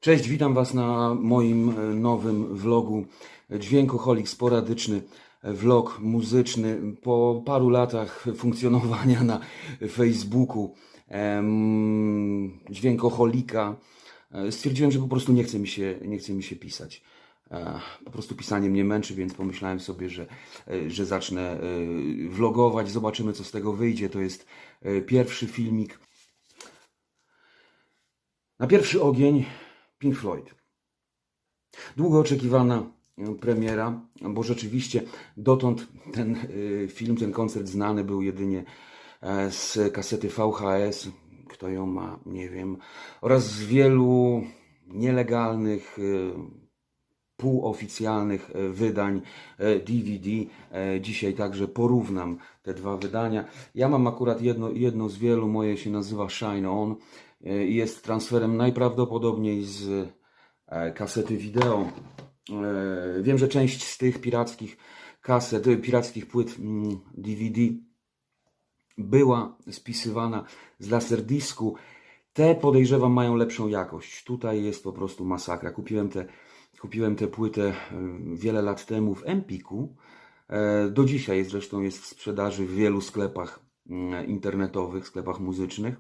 Cześć, witam Was na moim nowym vlogu. Dźwiękoholik sporadyczny, vlog muzyczny. Po paru latach funkcjonowania na Facebooku dźwiękoholika stwierdziłem, że po prostu nie chce mi się pisać. Po prostu pisanie mnie męczy, więc pomyślałem sobie, że zacznę vlogować. Zobaczymy, co z tego wyjdzie. To jest pierwszy filmik. Na pierwszy ogień Pink Floyd. Długo oczekiwana premiera, bo rzeczywiście dotąd ten film, ten koncert znany był jedynie z kasety VHS, kto ją ma, nie wiem, oraz z wielu nielegalnych, półoficjalnych wydań DVD. Dzisiaj także porównam te dwa wydania. Ja mam akurat jedno z wielu, moje się nazywa Shine On. Jest transferem najprawdopodobniej z kasety wideo. Wiem, że część z tych pirackich kaset, pirackich płyt DVD była spisywana z Laserdiscu. Te, podejrzewam, mają lepszą jakość. Tutaj jest po prostu masakra. Kupiłem tę płytę wiele lat temu w Empiku. Do dzisiaj zresztą jest w sprzedaży w wielu sklepach internetowych, sklepach muzycznych.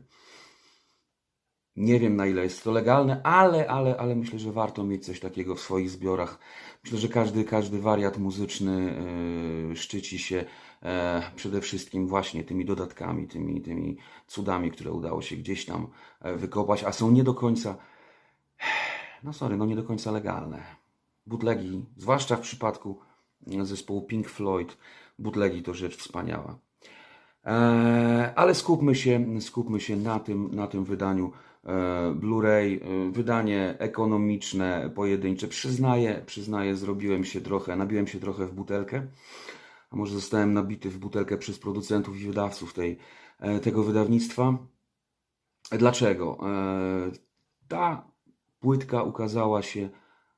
Nie wiem, na ile jest to legalne, ale myślę, że warto mieć coś takiego w swoich zbiorach. Myślę, że każdy wariat muzyczny szczyci się przede wszystkim właśnie tymi dodatkami, tymi cudami, które udało się gdzieś tam wykopać, a są nie do końca, nie do końca legalne. Bootlegi, zwłaszcza w przypadku zespołu Pink Floyd, bootlegi to rzecz wspaniała. Ale skupmy się na tym wydaniu Blu-ray, wydanie ekonomiczne, pojedyncze. Przyznaję, nabiłem się trochę w butelkę, a może zostałem nabity w butelkę przez producentów i wydawców tego wydawnictwa. Dlaczego? Ta płytka ukazała się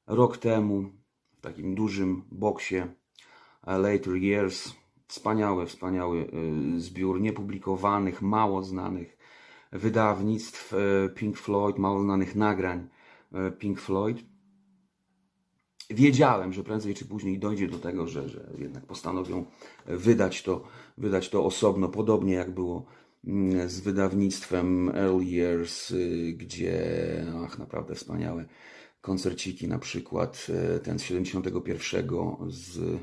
rok temu w takim dużym boksie Later Years. Wspaniały zbiór niepublikowanych, mało znanych wydawnictw Pink Floyd, mało znanych nagrań Pink Floyd. Wiedziałem, że prędzej czy później dojdzie do tego, że jednak postanowią wydać to osobno, podobnie jak było z wydawnictwem Early Years, gdzie naprawdę wspaniałe koncerciki, na przykład ten z 71 z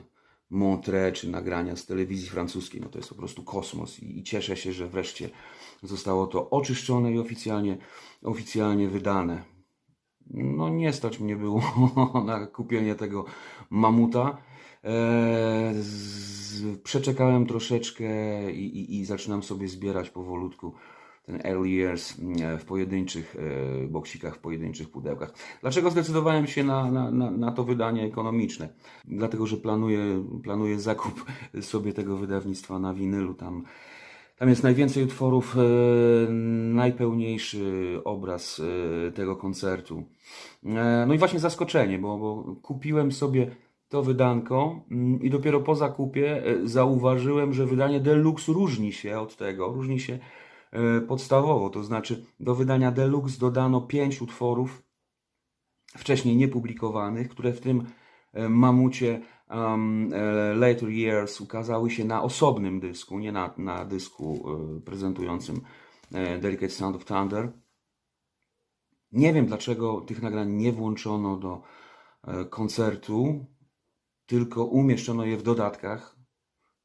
Montreux, czy nagrania z telewizji francuskiej. To jest po prostu kosmos i cieszę się, że wreszcie zostało to oczyszczone i oficjalnie wydane. Nie stać mnie było na kupienie tego mamuta. Przeczekałem troszeczkę i zaczynam sobie zbierać powolutku ten Early Years w pojedynczych boksikach, w pojedynczych pudełkach. Dlaczego zdecydowałem się na to wydanie ekonomiczne? Dlatego, że planuję zakup sobie tego wydawnictwa na winylu. Tam jest najwięcej utworów, najpełniejszy obraz tego koncertu. No i właśnie zaskoczenie, bo kupiłem sobie to wydanko i dopiero po zakupie zauważyłem, że wydanie deluxe różni się podstawowo, to znaczy do wydania deluxe dodano 5 utworów wcześniej niepublikowanych, które w tym mamucie Later Years ukazały się na osobnym dysku, nie na dysku prezentującym Delicate Sound of Thunder. Nie wiem, dlaczego tych nagrań nie włączono do koncertu, tylko umieszczono je w dodatkach,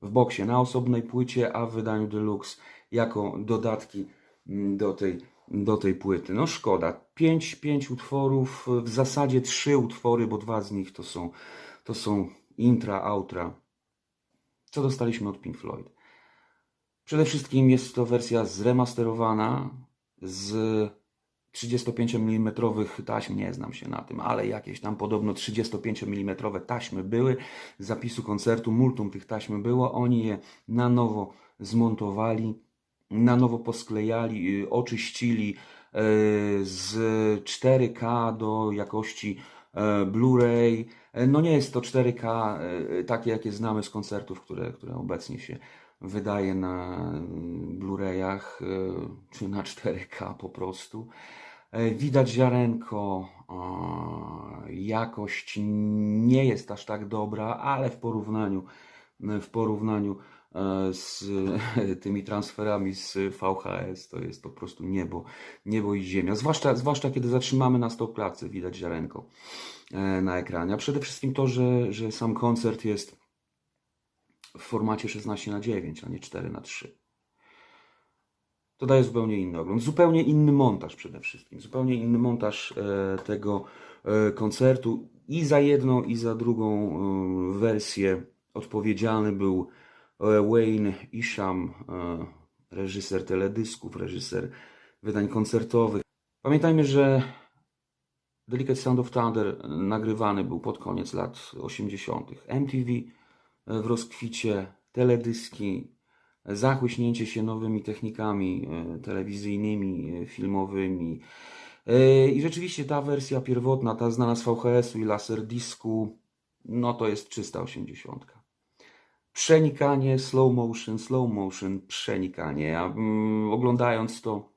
w boksie, na osobnej płycie, a w wydaniu deluxe jako dodatki do tej płyty. Szkoda. 5 utworów, w zasadzie 3 utwory, bo 2 z nich to są intra, outra. Co dostaliśmy od Pink Floyd? Przede wszystkim jest to wersja zremasterowana z 35 mm taśm, nie znam się na tym, ale jakieś tam podobno 35 mm taśmy były z zapisu koncertu, multum tych taśm było, oni je na nowo zmontowali, na nowo posklejali, oczyścili z 4K do jakości Blu-ray. Nie jest to 4K takie, jakie znamy z koncertów, które obecnie się wydaje na Blu-rayach, czy na 4K po prostu. Widać ziarenko, jakość nie jest aż tak dobra, ale w porównaniu z tymi transferami z VHS to jest po prostu niebo i ziemia. Zwłaszcza kiedy zatrzymamy na stopklatce, widać ziarenko na ekranie. A przede wszystkim to, że sam koncert jest w formacie 16:9, a nie 4:3. To daje zupełnie inny ogląd, zupełnie inny montaż przede wszystkim, zupełnie inny montaż tego koncertu i za jedną i za drugą wersję odpowiedzialny był Wayne Isham, reżyser teledysków, reżyser wydań koncertowych. Pamiętajmy, że Delicate Sound of Thunder nagrywany był pod koniec lat 80. MTV w rozkwicie, teledyski, zachłyśnięcie się nowymi technikami telewizyjnymi, filmowymi. I rzeczywiście ta wersja pierwotna, ta znana z VHS-u i laserdisku, no to jest czysta 80. Przenikanie, slow motion, przenikanie. Ja oglądając to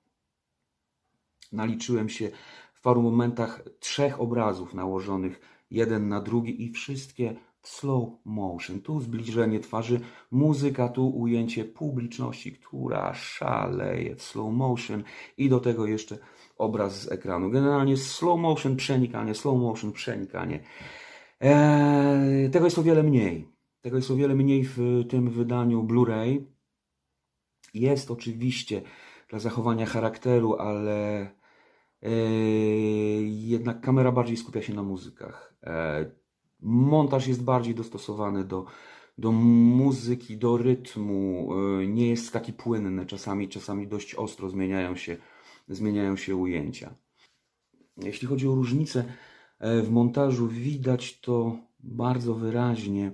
naliczyłem się w paru momentach 3 obrazów nałożonych jeden na drugi i wszystkie w slow motion. Tu zbliżenie twarzy, muzyka, tu ujęcie publiczności, która szaleje w slow motion i do tego jeszcze obraz z ekranu. Generalnie slow motion, przenikanie, slow motion, przenikanie. Tego jest o wiele mniej. Tego jest o wiele mniej w tym wydaniu Blu-ray. Jest oczywiście dla zachowania charakteru, ale jednak kamera bardziej skupia się na muzykach. Montaż jest bardziej dostosowany do muzyki, do rytmu. Nie jest taki płynny. Czasami dość ostro zmieniają się ujęcia. Jeśli chodzi o różnice w montażu, widać to bardzo wyraźnie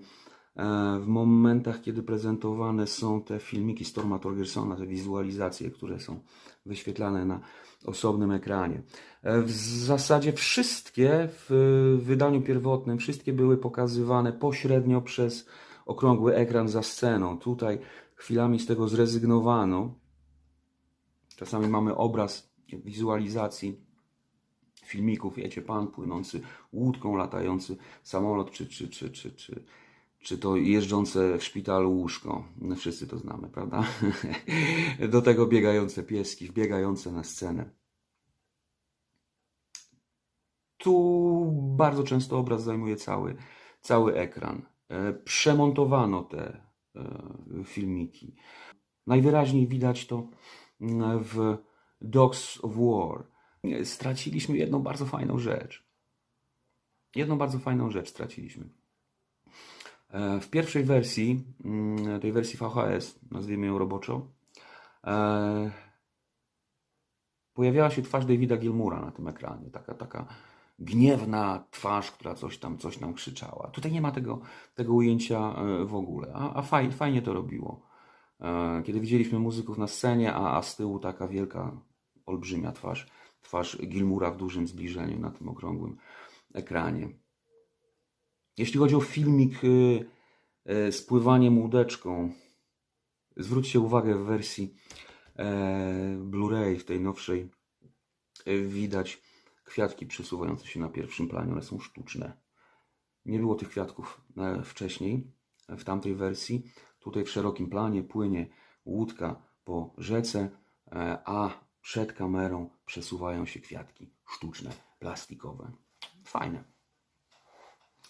w momentach, kiedy prezentowane są te filmiki Storma Thorgersona, te wizualizacje, które są wyświetlane na osobnym ekranie. W zasadzie wszystkie w wydaniu pierwotnym, wszystkie były pokazywane pośrednio przez okrągły ekran za sceną. Tutaj chwilami z tego zrezygnowano. Czasami mamy obraz wizualizacji filmików, wiecie, pan płynący łódką, latający samolot, czy to jeżdżące w szpitalu łóżko. No, wszyscy to znamy, prawda? Do tego biegające pieski, wbiegające na scenę. Tu bardzo często obraz zajmuje cały ekran. Przemontowano te filmiki. Najwyraźniej widać to w Dogs of War. Straciliśmy jedną bardzo fajną rzecz. Straciliśmy. W pierwszej wersji, tej wersji VHS, nazwijmy ją roboczo, pojawiała się twarz Davida Gilmoura na tym ekranie. Taka gniewna twarz, która coś tam krzyczała. Tutaj nie ma tego ujęcia w ogóle, a fajnie to robiło. Kiedy widzieliśmy muzyków na scenie, a z tyłu taka wielka, olbrzymia twarz Gilmoura w dużym zbliżeniu na tym okrągłym ekranie. Jeśli chodzi o filmik z pływaniem łódeczką, zwróćcie uwagę, w wersji Blu-ray, w tej nowszej, widać kwiatki przesuwające się na pierwszym planie, one są sztuczne. Nie było tych kwiatków wcześniej, w tamtej wersji. Tutaj w szerokim planie płynie łódka po rzece, a przed kamerą przesuwają się kwiatki sztuczne, plastikowe. Fajne.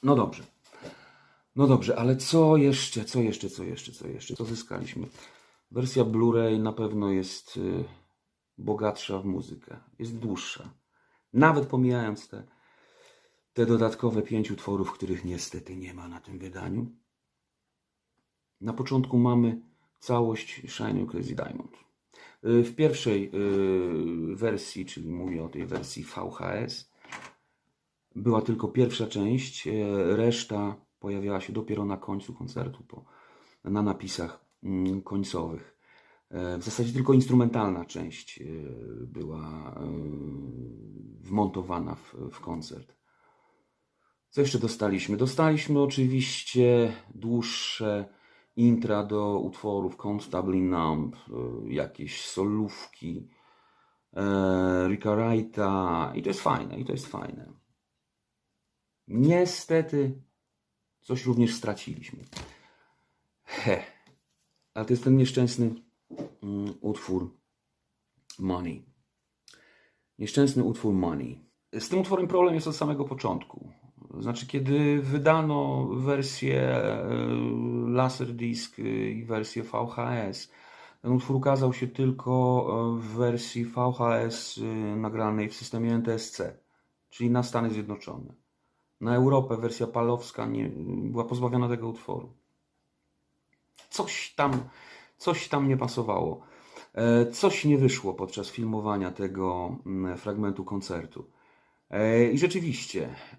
No dobrze, ale co jeszcze? Co zyskaliśmy? Wersja Blu-ray na pewno jest bogatsza w muzykę, jest dłuższa. Nawet pomijając te dodatkowe 5 utworów, których niestety nie ma na tym wydaniu. Na początku mamy całość Shine Crazy Diamond. W pierwszej wersji, czyli mówię o tej wersji VHS, była tylko pierwsza część, reszta pojawiała się dopiero na końcu koncertu, na napisach końcowych. W zasadzie tylko instrumentalna część była wmontowana w koncert. Co jeszcze dostaliśmy? Dostaliśmy oczywiście dłuższe intra do utworów Comfortably Numb, jakieś solówki, Ricka Wrighta i to jest fajne. Niestety coś również straciliśmy. Ale to jest ten nieszczęsny utwór Money. Nieszczęsny utwór Money. Z tym utworem problem jest od samego początku. Znaczy, kiedy wydano wersję Laserdisc i wersję VHS, ten utwór ukazał się tylko w wersji VHS nagranej w systemie NTSC, czyli na Stany Zjednoczone. Na Europę wersja palowska była pozbawiona tego utworu. Coś tam nie pasowało. Coś nie wyszło podczas filmowania tego fragmentu koncertu. I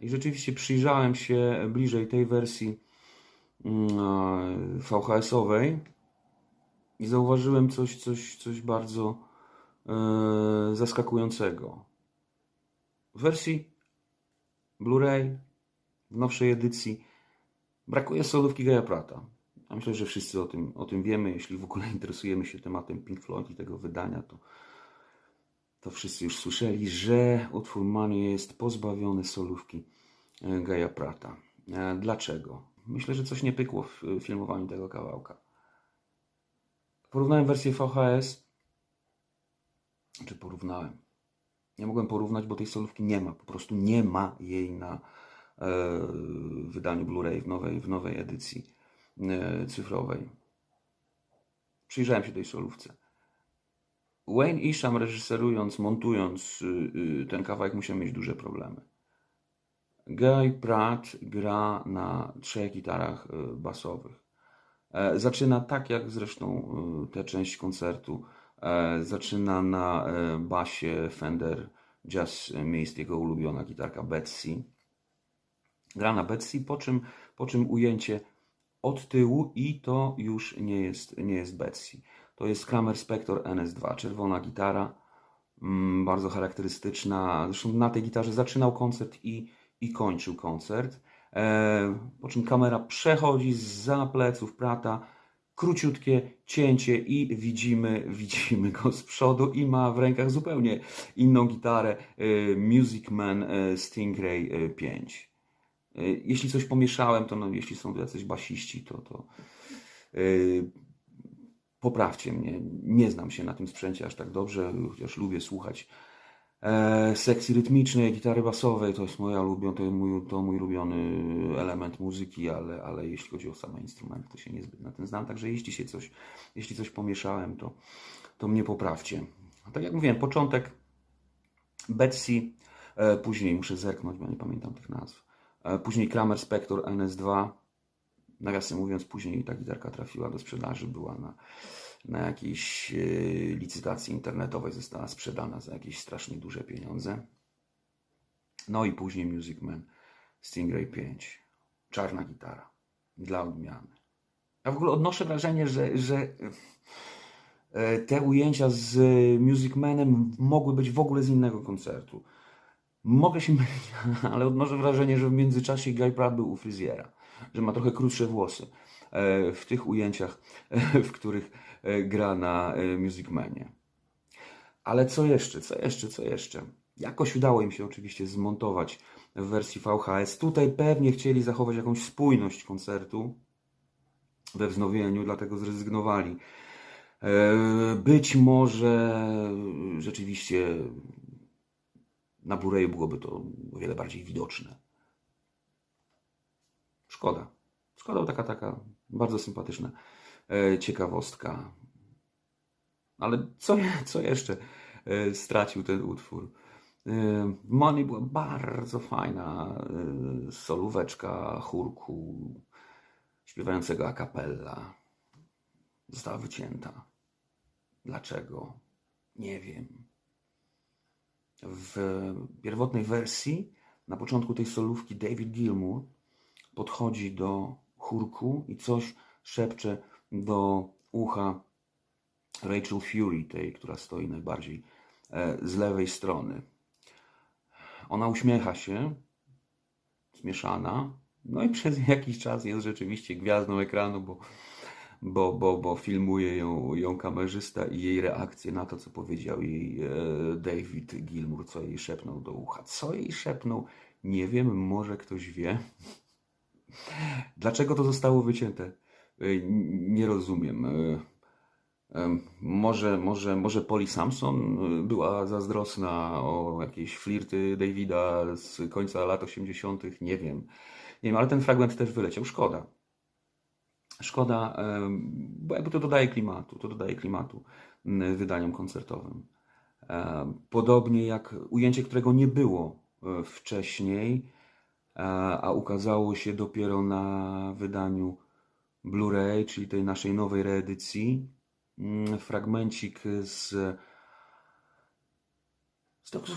rzeczywiście przyjrzałem się bliżej tej wersji VHS-owej i zauważyłem coś bardzo zaskakującego. W wersji Blu-ray, w nowszej edycji, brakuje solówki Gaya Pratta. Ja myślę, że wszyscy o tym wiemy. Jeśli w ogóle interesujemy się tematem Pink Floyd i tego wydania, to wszyscy już słyszeli, że utwór Money jest pozbawiony solówki Gaya Pratta. Dlaczego? Myślę, że coś nie pykło w filmowaniu tego kawałka. Porównałem wersję VHS. Nie mogłem porównać, bo tej solówki nie ma. Po prostu nie ma jej na wydaniu Blu-ray w nowej edycji cyfrowej. Przyjrzałem się tej solówce. Wayne Isham reżyserując, montując ten kawałek musiał mieć duże problemy. Guy Pratt gra na 3 gitarach basowych. Zaczyna tak jak zresztą tę część koncertu. Zaczyna na basie Fender Jazz Mist, jego ulubiona gitarka Betsy. Gra na Betsy, po czym ujęcie od tyłu i to już nie jest Betsy. To jest Kramer Spector NS2, czerwona gitara, bardzo charakterystyczna. Zresztą na tej gitarze zaczynał koncert i kończył koncert. Po czym kamera przechodzi zza pleców Pratta, króciutkie cięcie i widzimy go z przodu i ma w rękach zupełnie inną gitarę Music Man Stingray 5. Jeśli coś pomieszałem, to jeśli są tu jacyś basiści, to poprawcie mnie. Nie znam się na tym sprzęcie aż tak dobrze, chociaż lubię słuchać sekcji rytmicznej, gitary basowej. To jest mój ulubiony element muzyki, ale jeśli chodzi o same instrumenty, to się niezbyt na tym znam. Także jeśli coś pomieszałem, to mnie poprawcie. Tak jak mówiłem, początek Betsy, później muszę zerknąć, bo nie pamiętam tych nazw. Później Kramer Spector NS2. Nawiasem mówiąc, później ta gitarka trafiła do sprzedaży, była na jakiejś licytacji internetowej, została sprzedana za jakieś strasznie duże pieniądze. No i później Music Man Stingray 5. Czarna gitara. Dla odmiany. Ja w ogóle odnoszę wrażenie, że te ujęcia z Music Manem mogły być w ogóle z innego koncertu. Mogę się mylić, ale odnoszę wrażenie, że w międzyczasie Guy Pratt był u fryzjera, że ma trochę krótsze włosy w tych ujęciach, w których gra na Music Manie. Ale co jeszcze? Jakoś udało im się oczywiście zmontować w wersji VHS. Tutaj pewnie chcieli zachować jakąś spójność koncertu we wznowieniu, dlatego zrezygnowali. Być może rzeczywiście na Blu-rayu byłoby to o wiele bardziej widoczne. Szkoda, taka bardzo sympatyczna ciekawostka. Ale co jeszcze stracił ten utwór? W Money była bardzo fajna solóweczka chórku śpiewającego a cappella. Została wycięta. Dlaczego? Nie wiem. W pierwotnej wersji, na początku tej solówki, David Gilmour podchodzi do chórku i coś szepcze do ucha Rachel Fury, tej, która stoi najbardziej z lewej strony. Ona uśmiecha się, zmieszana, no i przez jakiś czas jest rzeczywiście gwiazdą ekranu, bo filmuje ją kamerzysta i jej reakcję na to, co powiedział jej David Gilmour, co jej szepnął do ucha. Co jej szepnął? Nie wiem, może ktoś wie. Dlaczego to zostało wycięte? Nie rozumiem. Może Polly Samson była zazdrosna o jakieś flirty Davida z końca lat 80. Nie wiem. Nie wiem, ale ten fragment też wyleciał. Szkoda. Szkoda, bo jakby to dodaje klimatu wydaniom koncertowym. Podobnie jak ujęcie, którego nie było wcześniej, a ukazało się dopiero na wydaniu Blu-ray, czyli tej naszej nowej reedycji. Fragmencik z Dogs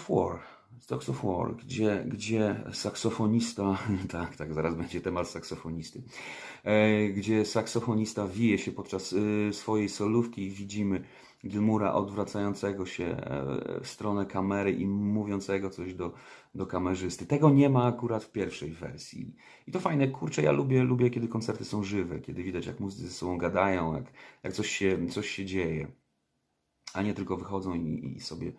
of War, gdzie saksofonista, tak, zaraz będzie temat saksofonisty, gdzie saksofonista wije się podczas swojej solówki i widzimy Gilmoura odwracającego się w stronę kamery i mówiącego coś do kamerzysty. Tego nie ma akurat w pierwszej wersji. I to fajne, kurczę, ja lubię kiedy koncerty są żywe, kiedy widać jak muzycy ze sobą gadają, jak coś się dzieje, a nie tylko wychodzą i sobie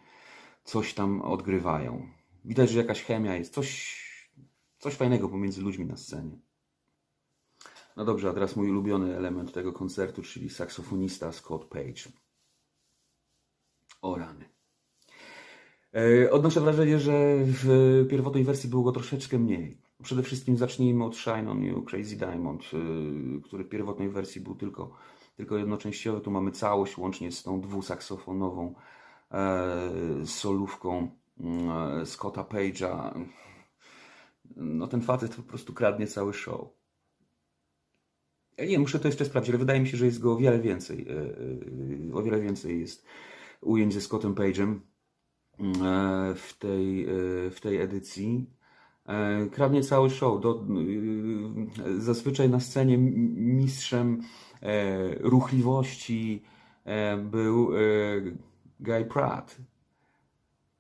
coś tam odgrywają. Widać, że jakaś chemia jest, coś fajnego pomiędzy ludźmi na scenie. No dobrze, a teraz mój ulubiony element tego koncertu, czyli saksofonista Scott Page. O rany. Odnoszę wrażenie, że w pierwotnej wersji było go troszeczkę mniej. Przede wszystkim zacznijmy od Shine On You, Crazy Diamond, który w pierwotnej wersji był tylko jednoczęściowy. Tu mamy całość łącznie z tą dwusaksofonową solówką Scotta Page'a. No ten facet po prostu kradnie cały show. Ja nie, muszę to jeszcze sprawdzić, ale wydaje mi się, że jest go o wiele więcej. O wiele więcej jest ujęć ze Scottem Page'em w tej edycji. Kradnie cały show. Zazwyczaj na scenie mistrzem ruchliwości był Guy Pratt.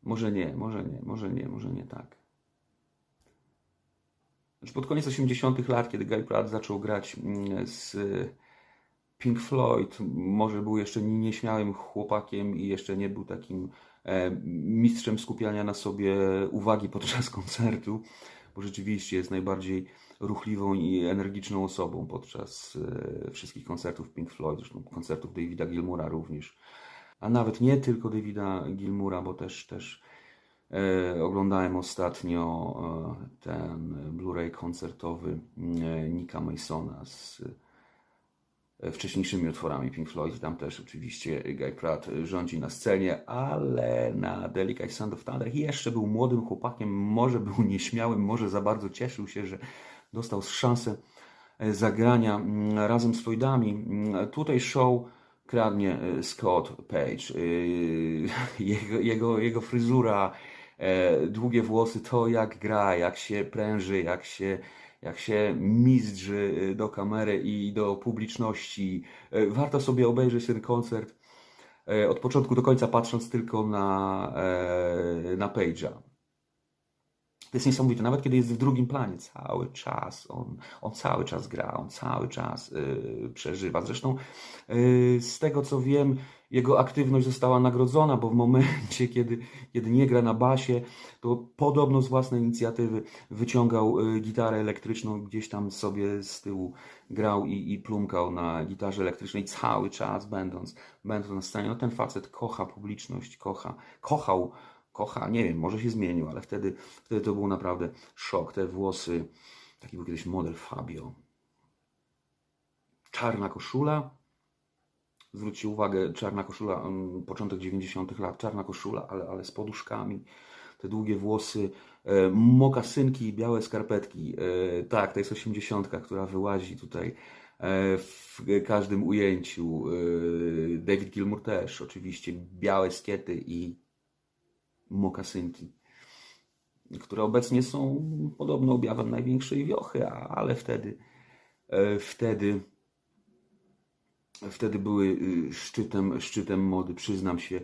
Może nie tak. Znaczy pod koniec 80. lat, kiedy Guy Pratt zaczął grać z Pink Floyd, może był jeszcze nieśmiałym chłopakiem i jeszcze nie był takim mistrzem skupiania na sobie uwagi podczas koncertu, bo rzeczywiście jest najbardziej ruchliwą i energiczną osobą podczas wszystkich koncertów Pink Floyd, zresztą koncertów Davida Gilmoura również. A nawet nie tylko Davida Gilmoura, bo też oglądałem ostatnio ten Blu-ray koncertowy Nicka Masona z wcześniejszymi utworami Pink Floyd. Tam też oczywiście Guy Pratt rządzi na scenie, ale na Delicate Sound of Thunder jeszcze był młodym chłopakiem, może był nieśmiałym, może za bardzo cieszył się, że dostał szansę zagrania razem z Floydami. Tutaj show kradnie Scott Page. Jego fryzura, długie włosy, to jak gra, jak się pręży, jak się mizdrzy do kamery i do publiczności. Warto sobie obejrzeć ten koncert od początku do końca, patrząc tylko na Page'a. To jest niesamowite, nawet kiedy jest w drugim planie, cały czas, on cały czas gra, on cały czas przeżywa. Zresztą z tego co wiem, jego aktywność została nagrodzona, bo w momencie, kiedy nie gra na basie, to podobno z własnej inicjatywy wyciągał gitarę elektryczną, gdzieś tam sobie z tyłu grał i plumkał na gitarze elektrycznej cały czas, będąc na scenie. No ten facet kocha publiczność, kocha, nie wiem, może się zmienił, ale wtedy to był naprawdę szok. Te włosy, taki był kiedyś model Fabio. Czarna koszula, zwróćcie uwagę, czarna koszula, początek 90. lat, czarna koszula, ale z poduszkami, te długie włosy, mokasynki i białe skarpetki. Tak, to jest 80., która wyłazi tutaj w każdym ujęciu. David Gilmour też, oczywiście, białe skiety i mokasynki, które obecnie są podobno objawem największej wiochy, ale wtedy były szczytem mody. Przyznam się,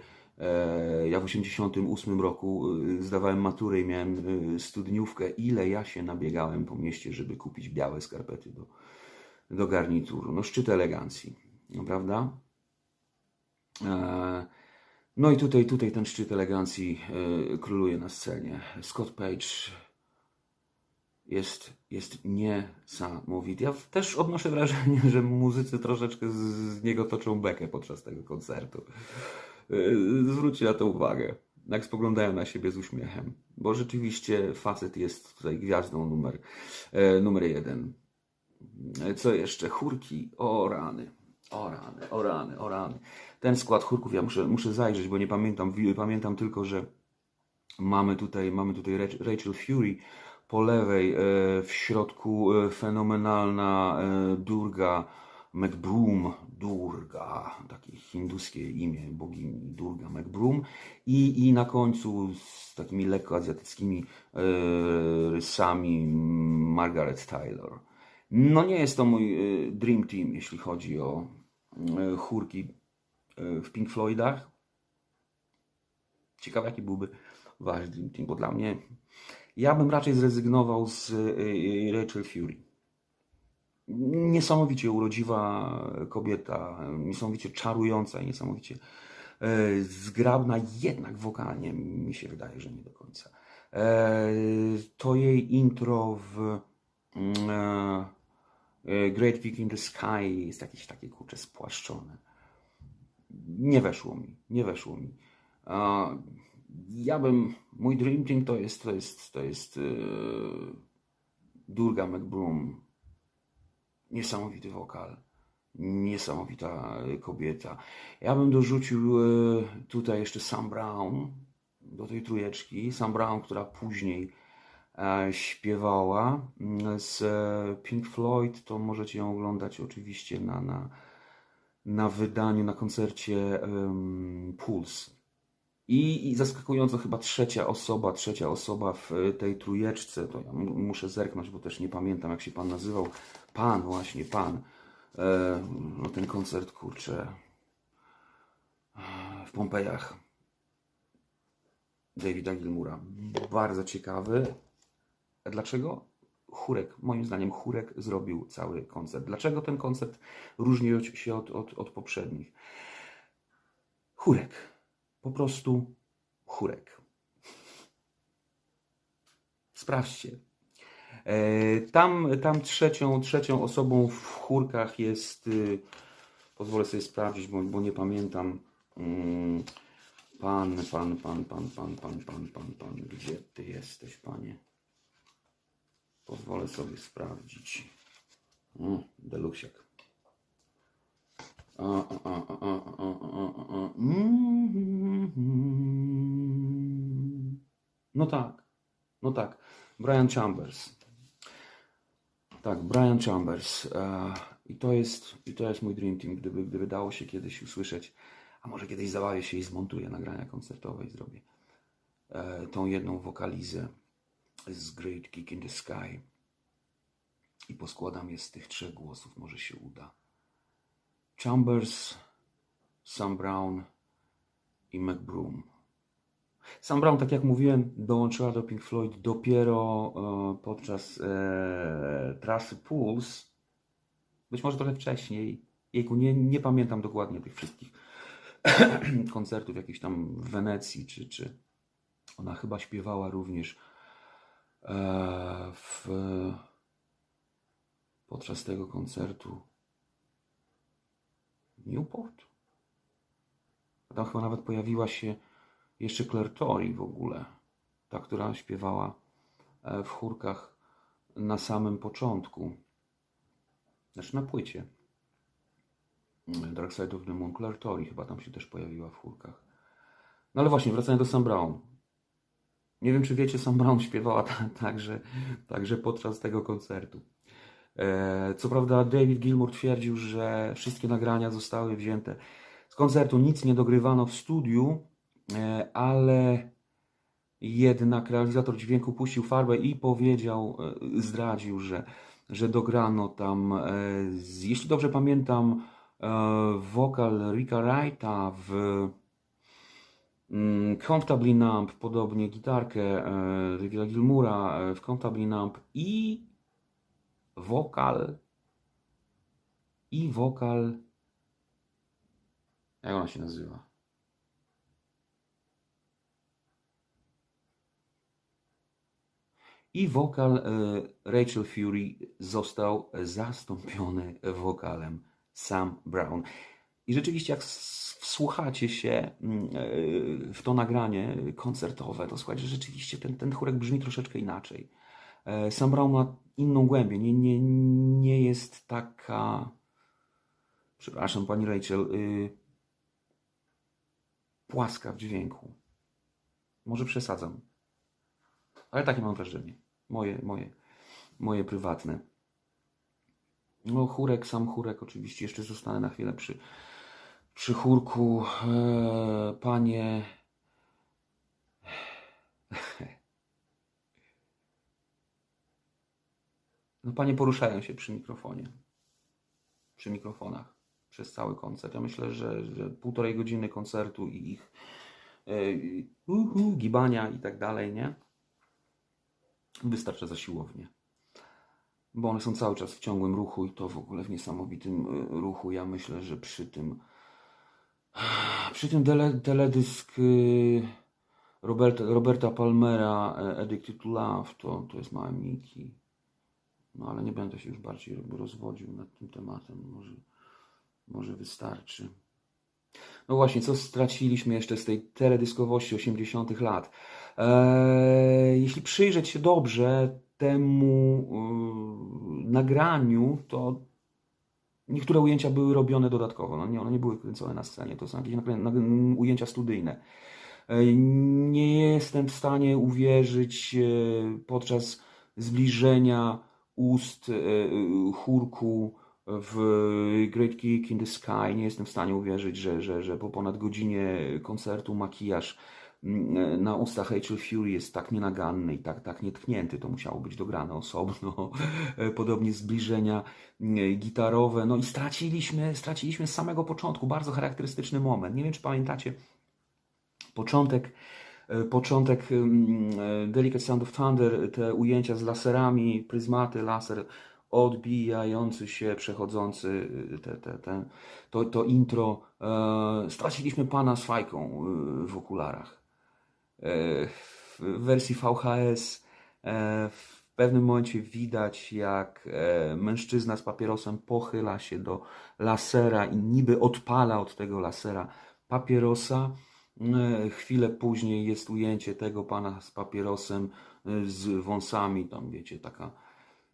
ja w 1988 roku zdawałem maturę i miałem studniówkę. Ile ja się nabiegałem po mieście, żeby kupić białe skarpety do garnituru. No szczyt elegancji. no, prawda? No i tutaj ten szczyt elegancji króluje na scenie. Scott Page jest niesamowity. Ja też odnoszę wrażenie, że muzycy troszeczkę z niego toczą bekę podczas tego koncertu. Zwróćcie na to uwagę, jak spoglądają na siebie z uśmiechem, bo rzeczywiście facet jest tutaj gwiazdą numer jeden. Co jeszcze? Chórki. O rany. O rany, o rany, o rany. Ten skład chórków ja muszę zajrzeć, bo nie pamiętam. Pamiętam tylko, że mamy tutaj Rachel Fury po lewej, w środku fenomenalna Durga McBroom, takie hinduskie imię bogini Durga McBroom i na końcu z takimi lekko azjatyckimi rysami Margaret Taylor. No nie jest to mój dream team, jeśli chodzi o chórki w Pink Floydach. Ciekawe, jaki byłby wasz dream team, bo dla mnie ja bym raczej zrezygnował z Rachel Fury. Niesamowicie urodziwa kobieta, niesamowicie czarująca i niesamowicie zgrabna, jednak wokalnie mi się wydaje, że nie do końca. To jej intro w Great Gig in the Sky jest jakieś takie kurcze spłaszczone. Nie weszło mi. Mój dream team to jest Durga McBroom. Niesamowity wokal, niesamowita kobieta. Ja bym dorzucił tutaj jeszcze Sam Brown do tej trójeczki. Sam Brown, która później śpiewała z Pink Floyd, to możecie ją oglądać oczywiście na wydaniu, na koncercie Pulse. I zaskakująco chyba trzecia osoba w tej trójeczce, to ja muszę zerknąć, bo też nie pamiętam, jak się pan nazywał. Pan. No ten koncert, kurczę, w Pompejach Davida Gilmoura. Bardzo ciekawy. Dlaczego? Moim zdaniem chórek zrobił cały koncert. Dlaczego ten koncert różni się od poprzednich? Chórek. Po prostu chórek. Sprawdźcie. Tam trzecią osobą w chórkach jest, pozwolę sobie sprawdzić, bo nie pamiętam, pan, gdzie ty jesteś, panie? Pozwolę sobie sprawdzić. Deluxiak. No tak. Brian Chambers. Tak, Brian Chambers. I to jest mój dream team, gdyby dało się kiedyś usłyszeć, a może kiedyś zabawię się i zmontuję nagrania koncertowe i zrobię tą jedną wokalizę z Great Gig in the Sky i poskładam je z tych 3 głosów, może się uda. Chambers, Sam Brown i McBroom. Sam Brown, tak jak mówiłem, dołączyła do Pink Floyd dopiero podczas trasy Pulse. Być może trochę wcześniej. Jejku, nie pamiętam dokładnie tych wszystkich koncertów, jakichś tam w Wenecji, czy ona chyba śpiewała również podczas tego koncertu Newport. Tam chyba nawet pojawiła się jeszcze Claire Torrey w ogóle, ta, która śpiewała w chórkach na samym początku, znaczy na płycie Dark Side of the Moon. Claire Torrey chyba tam się też pojawiła w chórkach. No ale właśnie, wracając do Sam Brown. Nie wiem, czy wiecie, Sam Brown śpiewała także podczas tego koncertu. Co prawda David Gilmour twierdził, że wszystkie nagrania zostały wzięte z koncertu, nic nie dogrywano w studiu, ale jednak realizator dźwięku puścił farbę i zdradził, że dograno tam, jeśli dobrze pamiętam, wokal Ricka Wrighta w Comfortably Numb, podobnie gitarkę Davida Gilmoura w Comfortably Numb i wokal Jak ona się nazywa? I wokal Rachel Fury został zastąpiony wokalem Sam Brown. I rzeczywiście, jak wsłuchacie się w to nagranie koncertowe, to słuchajcie, że rzeczywiście ten chórek brzmi troszeczkę inaczej. Sam Brown ma inną głębię, nie jest taka... Przepraszam, pani Rachel, płaska w dźwięku. Może przesadzam, ale takie mam wrażenie. Moje prywatne. No chórek, sam chórek oczywiście, jeszcze zostanę na chwilę przy chórku. Panie... No panie poruszają się przy mikrofonie. Przy mikrofonach. Przez cały koncert. Ja myślę, że 1,5 godziny koncertu i ich gibania i tak dalej, nie? Wystarcza za siłownię. Bo one są cały czas w ciągłym ruchu i to w ogóle w niesamowitym ruchu. Ja myślę, że przy tym teledysk Roberta Palmera Addicted to Love to jest małe Miki. No ale nie będę się już bardziej rozwodził nad tym tematem. Może wystarczy. No właśnie, co straciliśmy jeszcze z tej teledyskowości 80. lat? Jeśli przyjrzeć się dobrze temu nagraniu, to niektóre ujęcia były robione dodatkowo. No one nie były kręcone na scenie. To są jakieś ujęcia studyjne. Nie jestem w stanie uwierzyć podczas zbliżenia ust chórku w Great Kick in the Sky. Nie jestem w stanie uwierzyć, że po ponad godzinie koncertu makijaż na ustach Rachel Fury jest tak nienaganny i tak nietknięty. To musiało być dograne osobno. Podobnie zbliżenia gitarowe. No i straciliśmy z samego początku bardzo charakterystyczny moment. Nie wiem, czy pamiętacie początek Delicate Sound of Thunder, te ujęcia z laserami, pryzmaty, laser odbijający się, przechodzący to intro. Straciliśmy pana z fajką w okularach. W wersji VHS w pewnym momencie widać, jak mężczyzna z papierosem pochyla się do lasera i niby odpala od tego lasera papierosa. Chwilę później jest ujęcie tego pana z papierosem, z wąsami, tam wiecie,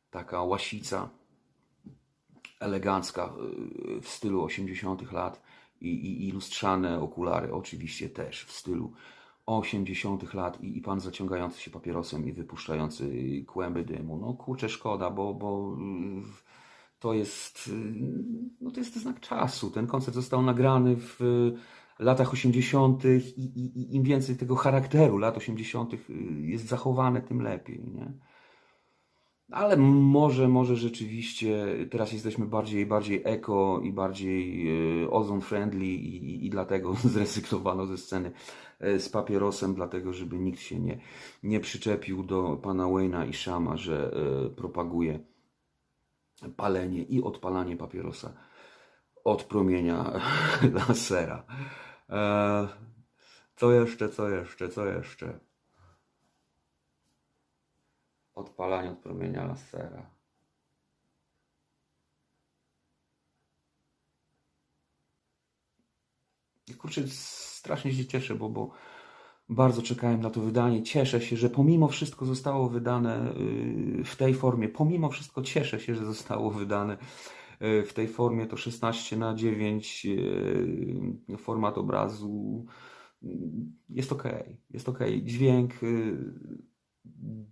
taka łasica elegancka w stylu 80. lat i lustrzane okulary oczywiście też w stylu 80. lat i pan zaciągający się papierosem i wypuszczający kłęby dymu. No kurczę, szkoda, bo to jest znak czasu. Ten koncert został nagrany w latach 80. i im więcej tego charakteru lat 80. jest zachowane, tym lepiej, nie? Ale może rzeczywiście teraz jesteśmy bardziej eko i bardziej ozone friendly i dlatego zrezygnowano ze sceny z papierosem, dlatego żeby nikt się nie przyczepił do pana Wayne'a i Shama, że propaguje palenie i odpalanie papierosa od promienia lasera. Co jeszcze? Odpalanie od promienia lasera. I kurczę, strasznie się cieszę, bo bardzo czekałem na to wydanie. Cieszę się, że pomimo wszystko zostało wydane w tej formie. Pomimo wszystko cieszę się, że zostało wydane w tej formie. To 16:9 format obrazu. Jest ok. Dźwięk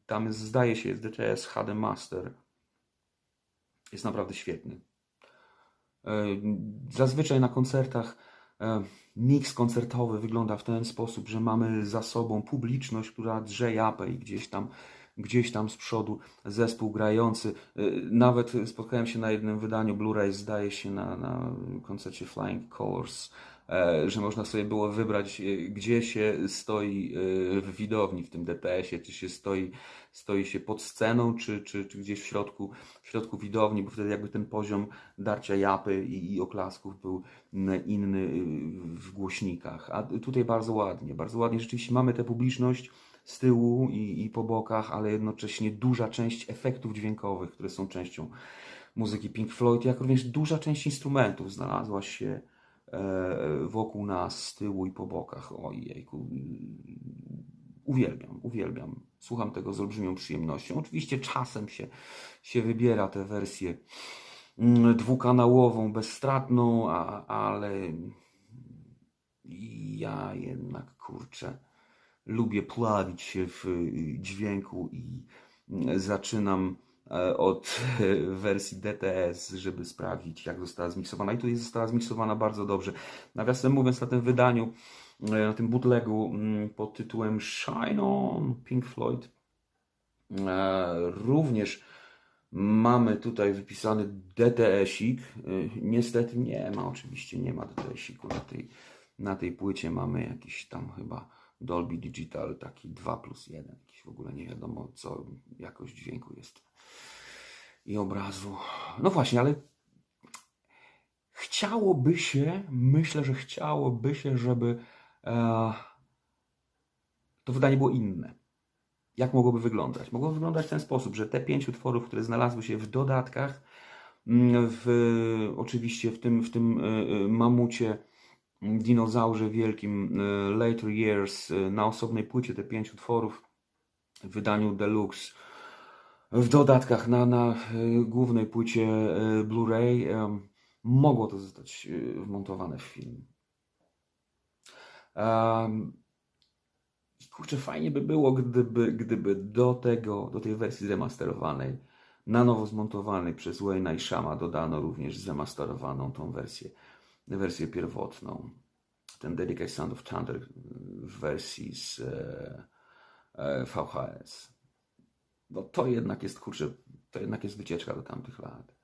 tam zdaje się jest DTS HD Master. Jest naprawdę świetny. Zazwyczaj na koncertach miks koncertowy wygląda w ten sposób, że mamy za sobą publiczność, która drze japę i gdzieś tam z przodu zespół grający. Nawet spotkałem się na jednym wydaniu Blu-ray, zdaje się na koncercie Flying Colors że można sobie było wybrać, gdzie się stoi w widowni w tym DTS-ie, czy się stoi się pod sceną, czy gdzieś w środku widowni, bo wtedy jakby ten poziom darcia japy i oklasków był inny w głośnikach. A tutaj bardzo ładnie rzeczywiście mamy tę publiczność z tyłu i po bokach, ale jednocześnie duża część efektów dźwiękowych, które są częścią muzyki Pink Floyd, jak również duża część instrumentów znalazła się wokół nas z tyłu i po bokach. Ojejku, uwielbiam. Słucham tego z olbrzymią przyjemnością. Oczywiście czasem się wybiera tę wersję dwukanałową, bezstratną, ale ja jednak, kurczę, lubię pławić się w dźwięku i zaczynam od wersji DTS, żeby sprawdzić, jak została zmiksowana. I tu została zmiksowana bardzo dobrze. Nawiasem mówiąc, na tym wydaniu, na tym bootlegu pod tytułem Shine On Pink Floyd również mamy tutaj wypisany DTS-ik. Niestety oczywiście nie ma DTS-iku na tej płycie. Mamy jakiś tam chyba Dolby Digital, taki 2+1, jakiś w ogóle nie wiadomo co, jakość dźwięku jest i obrazu. No właśnie, ale myślę, że chciałoby się, żeby to wydanie było inne. Jak mogłoby wyglądać? Mogłoby wyglądać w ten sposób, że te 5 utworów, które znalazły się w dodatkach, oczywiście w tym mamucie, dinozaurze wielkim Later Years, na osobnej płycie te 5 utworów w wydaniu deluxe, w dodatkach na głównej płycie Blu-ray, mogło to zostać wmontowane w film. Kurczę, fajnie by było, gdyby do tej wersji zremasterowanej, na nowo zmontowanej przez Wayne'a i Shama dodano również zremasterowaną tą wersję pierwotną. Ten Dedicated Sound of Thunder w wersji z VHS. No to jednak jest, kurczę, to jednak jest wycieczka do tamtych lat.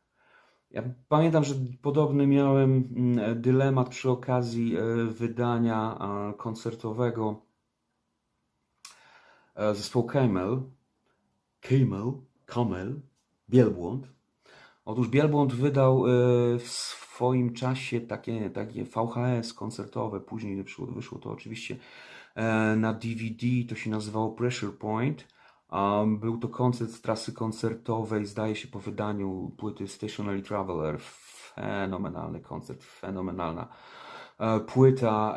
Ja pamiętam, że podobny miałem dylemat przy okazji wydania koncertowego zespołu Camel, Wielbłąd. Otóż Wielbłąd wydał w swoim czasie takie VHS koncertowe, później wyszło to oczywiście na DVD, to się nazywało Pressure Point. Był to koncert z trasy koncertowej, zdaje się po wydaniu płyty Stationary Traveler. Fenomenalny koncert, fenomenalna płyta.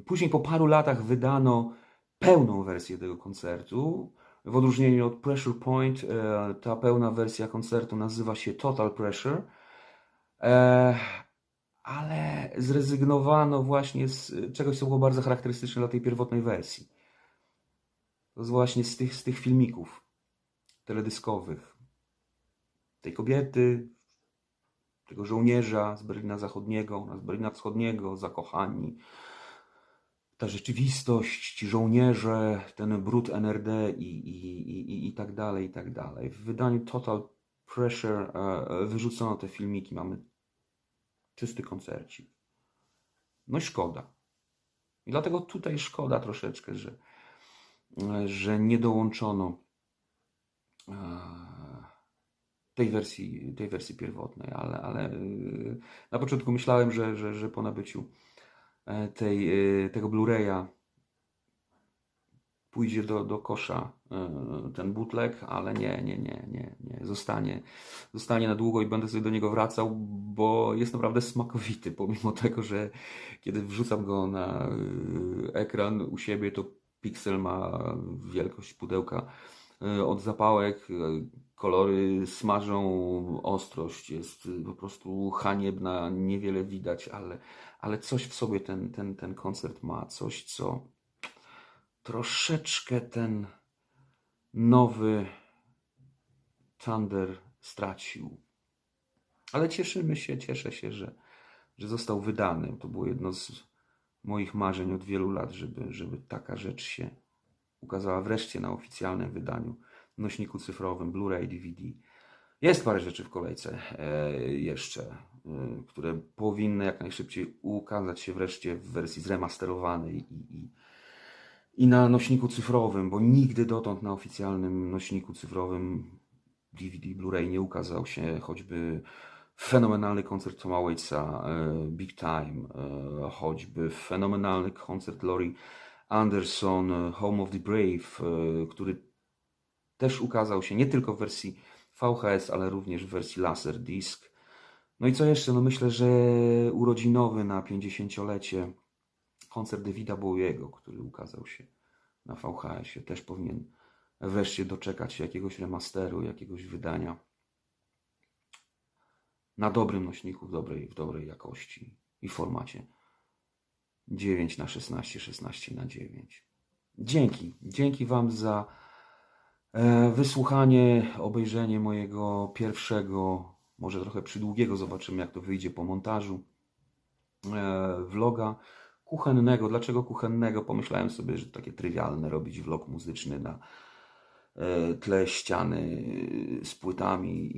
Później po paru latach wydano pełną wersję tego koncertu. W odróżnieniu od Pressure Point, ta pełna wersja koncertu nazywa się Total Pressure, ale zrezygnowano właśnie z czegoś, co było bardzo charakterystyczne dla tej pierwotnej wersji. To jest właśnie z tych filmików teledyskowych. Tej kobiety, tego żołnierza z Berlina Zachodniego, z Berlina Wschodniego, zakochani. Ta rzeczywistość, ci żołnierze, ten brud NRD i tak dalej, i tak dalej. W wydaniu Total Pressure wyrzucono te filmiki, mamy czysty koncercik. No i szkoda. I dlatego tutaj szkoda troszeczkę, że nie dołączono tej wersji pierwotnej, ale na początku myślałem, że po nabyciu tego Blu-raya pójdzie do kosza ten bootleg, ale nie. Zostanie na długo i będę sobie do niego wracał, bo jest naprawdę smakowity, pomimo tego, że kiedy wrzucam go na ekran u siebie, to piksel ma wielkość pudełka od zapałek, kolory smażą, ostrość jest po prostu haniebna, niewiele widać, ale coś w sobie ten koncert ma, coś co troszeczkę ten nowy Thunder stracił. Ale cieszę się, że został wydany. To było jedno z moich marzeń od wielu lat, żeby taka rzecz się ukazała wreszcie na oficjalnym wydaniu, nośniku cyfrowym, Blu-ray, DVD. Jest parę rzeczy w kolejce jeszcze. które powinny jak najszybciej ukazać się wreszcie w wersji zremasterowanej i na nośniku cyfrowym, bo nigdy dotąd na oficjalnym nośniku cyfrowym DVD, Blu-ray nie ukazał się choćby fenomenalny koncert Toma Waitsa, Big Time, choćby fenomenalny koncert Laurie Anderson, Home of the Brave, który też ukazał się nie tylko w wersji VHS, ale również w wersji Laserdisc. No i co jeszcze? No myślę, że urodzinowy na 50-lecie koncert Davida Bowiego, który ukazał się na VHS-ie, też powinien wreszcie doczekać się jakiegoś remasteru, jakiegoś wydania na dobrym nośniku, w dobrej jakości i formacie 9:16, 16:9. Dzięki Wam za wysłuchanie, obejrzenie mojego pierwszego, może trochę przydługiego, zobaczymy jak to wyjdzie po montażu, vloga kuchennego. Dlaczego kuchennego? Pomyślałem sobie, że takie trywialne robić vlog muzyczny na tle ściany z płytami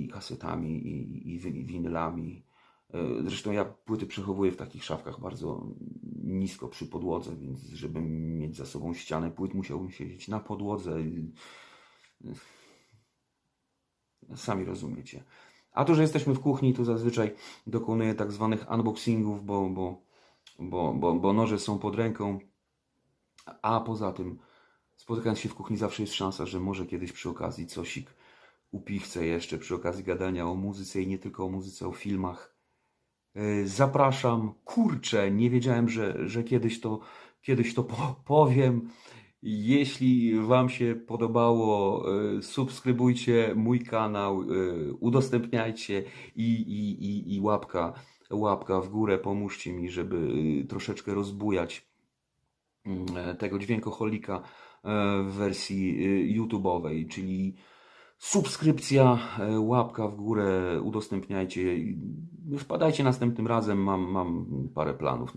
i kasetami i winylami. Zresztą ja płyty przechowuję w takich szafkach bardzo nisko przy podłodze, więc żeby mieć za sobą ścianę płyt, musiałbym siedzieć na podłodze. Sami rozumiecie. A to, że jesteśmy w kuchni, to zazwyczaj dokonuję tak zwanych unboxingów, bo noże są pod ręką. A poza tym, spotykając się w kuchni, zawsze jest szansa, że może kiedyś przy okazji cosik upichcę jeszcze, przy okazji gadania o muzyce i nie tylko o muzyce, o filmach. Zapraszam. Kurczę, nie wiedziałem, że kiedyś to powiem. Jeśli Wam się podobało, subskrybujcie mój kanał, udostępniajcie i łapka w górę. Pomóżcie mi, żeby troszeczkę rozbujać tego dźwiękocholika w wersji YouTube'owej, czyli subskrypcja, łapka w górę, udostępniajcie. Wpadajcie następnym razem, mam parę planów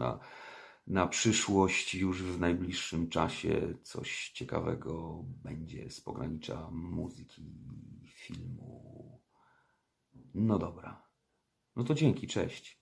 na przyszłość, już w najbliższym czasie coś ciekawego będzie z pogranicza muzyki, filmu. No dobra, no to dzięki, cześć.